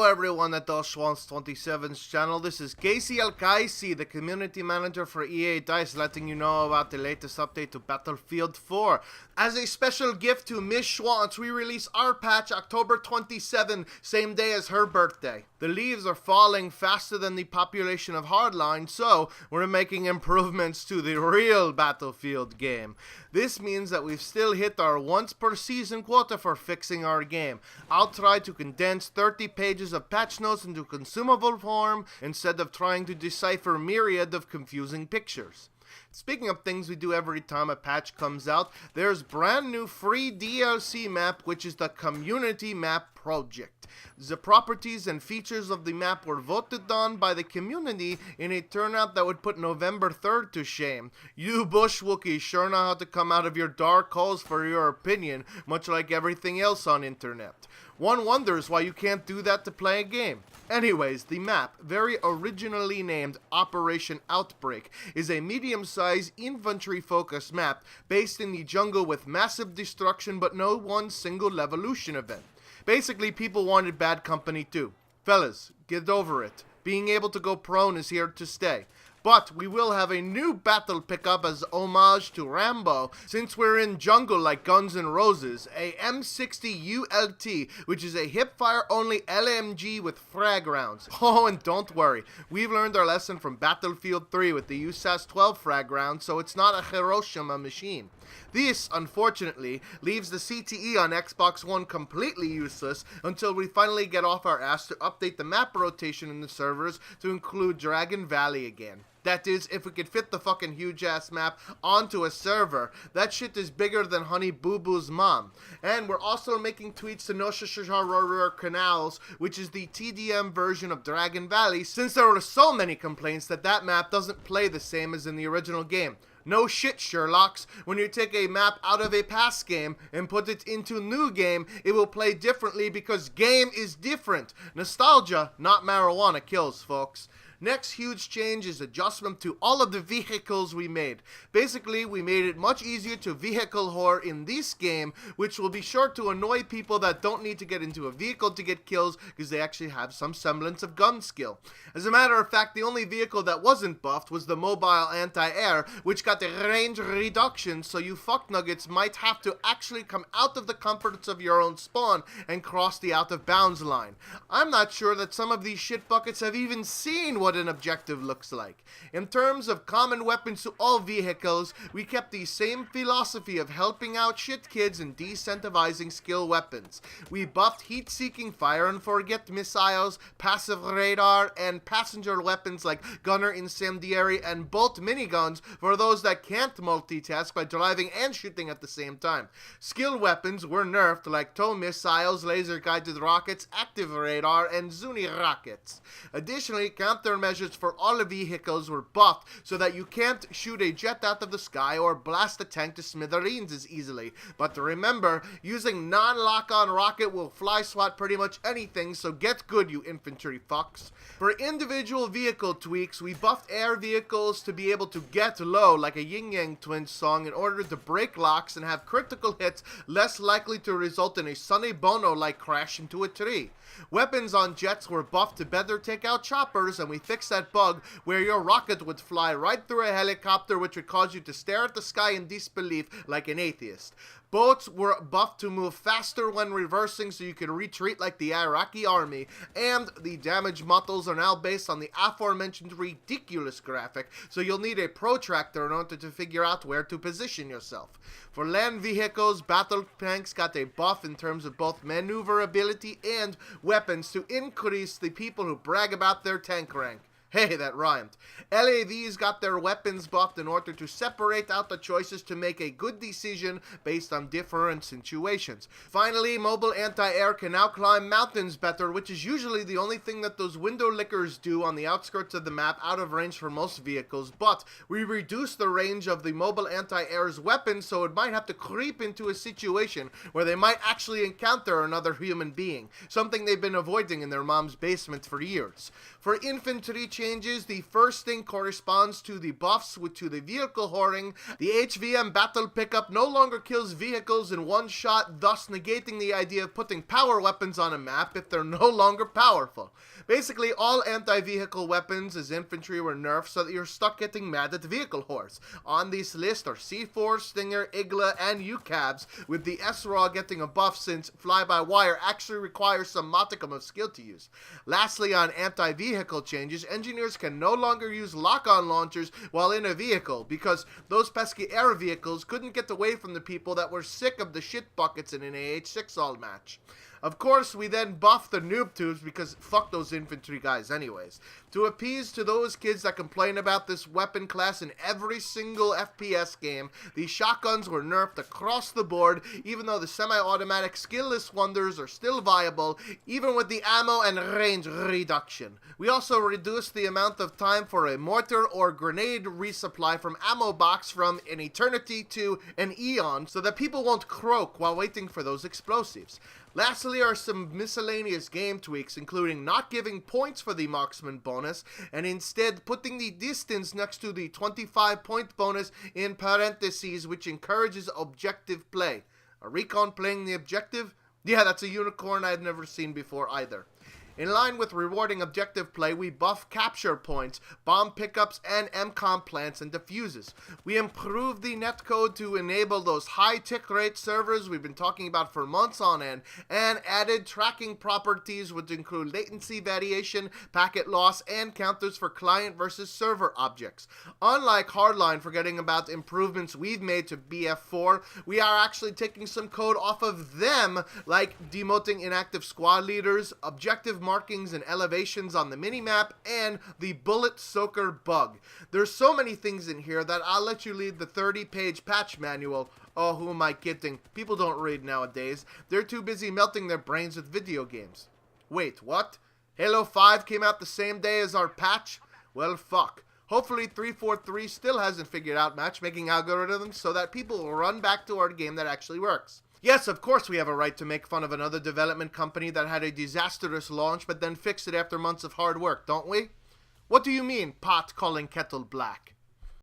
everyone at Schwans27's channel. This is Casey Alkaisi, the community manager for EA DICE, letting you know about the latest update to Battlefield 4. As a special gift to Miss Schwantz, we release our patch October 27, same day as her birthday. The leaves are falling faster than the population of Hardline, so we're making improvements to the real Battlefield game. This means that we've still hit our once per season quota for fixing our game. I'll try to condense 30 pages of patch notes into consumable form instead of trying to decipher a myriad of confusing pictures. Speaking of things we do every time a patch comes out, there's brand new free DLC map, which is the Community Map Project. The properties and features of the map were voted on by the community in a turnout that would put November 3rd to shame. You Bush Wookiees sure know how to come out of your dark holes for your opinion, much like everything else on internet. One wonders why you can't do that to play a game. Anyways, the map, very originally named Operation Outbreak, is a medium-sized infantry-focused map based in the jungle with massive destruction but no one single levolution event. Basically, people wanted Bad Company too. Fellas, get over it. Being able to go prone is here to stay. But we will have a new battle pickup as homage to Rambo, since we're in jungle like Guns N' Roses, a M60 ULT, which is a hipfire only LMG with frag rounds. Oh, and don't worry, we've learned our lesson from Battlefield 3 with the USAS 12 frag round, so it's not a Hiroshima machine. This, unfortunately, leaves the CTE on Xbox One completely useless until we finally get off our ass to update the map rotation in the servers to include Dragon Valley again. That is, if we could fit the fucking huge-ass map onto a server. That shit is bigger than Honey Boo Boo's mom. And we're also making tweets to Noshasharoror Canals, which is the TDM version of Dragon Valley, since there were so many complaints that that map doesn't play the same as in the original game. No shit, Sherlocks. When you take a map out of a past game and put it into new game, it will play differently because game is different. Nostalgia, not marijuana, kills, folks. Next huge change is adjustment to all of the vehicles we made. Basically, we made it much easier to vehicle whore in this game, which will be sure to annoy people that don't need to get into a vehicle to get kills because they actually have some semblance of gun skill. As a matter of fact, the only vehicle that wasn't buffed was the mobile anti-air, which got a range reduction, so you fucknuggets might have to actually come out of the comforts of your own spawn and cross the out of bounds line. I'm not sure that some of these shit buckets have even seen what an objective looks like. In terms of common weapons to all vehicles, we kept the same philosophy of helping out shit kids and decentivizing skill weapons. We buffed heat-seeking fire and forget missiles, passive radar, and passenger weapons like gunner incendiary and bolt miniguns for those that can't multitask by driving and shooting at the same time. Skill weapons were nerfed like tow missiles, laser-guided rockets, active radar, and Zuni rockets. Additionally, countermeasures for all vehicles were buffed so that you can't shoot a jet out of the sky or blast a tank to smithereens as easily. But remember, using non-lock-on rocket will fly swat pretty much anything, so get good, you infantry fucks. For individual vehicle tweaks, we buffed air vehicles to be able to get low like a Yin Yang Twins song in order to break locks and have critical hits less likely to result in a Sonny Bono-like crash into a tree. Weapons on jets were buffed to better take out choppers, and we fixed that bug where your rocket would fly right through a helicopter, which would cause you to stare at the sky in disbelief like an atheist. Boats were buffed to move faster when reversing so you could retreat like the Iraqi army, and the damage models are now based on the aforementioned ridiculous graphic, so you'll need a protractor in order to figure out where to position yourself. For land vehicles, battle tanks got a buff in terms of both maneuverability and weapons to increase the people who brag about their tank rank. Hey, that rhymed. LAVs got their weapons buffed in order to separate out the choices to make a good decision based on different situations. Finally, mobile anti-air can now climb mountains better, which is usually the only thing that those window lickers do on the outskirts of the map out of range for most vehicles, but we reduced the range of the mobile anti-air's weapons, so it might have to creep into a situation where they might actually encounter another human being, something they've been avoiding in their mom's basement for years. For infantry changes. The first thing corresponds to the buffs to the vehicle whoring. The HVM battle pickup no longer kills vehicles in one shot, thus negating the idea of putting power weapons on a map if they're no longer powerful. Basically, all anti-vehicle weapons as infantry were nerfed so that you're stuck getting mad at vehicle whores. On this list are C4, Stinger, Igla, and UCABs, with the S-Raw getting a buff since fly-by-wire actually requires some modicum of skill to use. Lastly, on anti-vehicle changes, engineers can no longer use lock-on launchers while in a vehicle because those pesky air vehicles couldn't get away from the people that were sick of the shit buckets in an AH6 all match. Of course, we then buffed the noob tubes because fuck those infantry guys anyways. To appease to those kids that complain about this weapon class in every single FPS game, the shotguns were nerfed across the board, even though the semi-automatic skillless wonders are still viable, even with the ammo and range reduction. We also reduced the amount of time for a mortar or grenade resupply from ammo box from an eternity to an eon, so that people won't croak while waiting for those explosives. Lastly are some miscellaneous game tweaks, including not giving points for the marksman bonus, and instead putting the distance next to the 25-point bonus in parentheses, which encourages objective play. A recon playing the objective? Yeah, that's a unicorn I've never seen before either. In line with rewarding objective play, we buff capture points, bomb pickups, and MCOM plants and diffuses. We improved the netcode to enable those high tick rate servers we've been talking about for months on end, and added tracking properties which include latency variation, packet loss, and counters for client versus server objects. Unlike Hardline forgetting about improvements we've made to BF4, we are actually taking some code off of them, like demoting inactive squad leaders, objective markings and elevations on the minimap, and the bullet soaker bug. There's so many things in here that I'll let you read the 30-page patch manual. Oh, who am I kidding? People don't read nowadays. They're too busy melting their brains with video games. Wait, what? Halo 5 came out the same day as our patch? Well, fuck. Hopefully 343 still hasn't figured out matchmaking algorithms so that people will run back to our game that actually works. Yes, of course we have a right to make fun of another development company that had a disastrous launch but then fixed it after months of hard work, don't we? What do you mean, pot calling kettle black?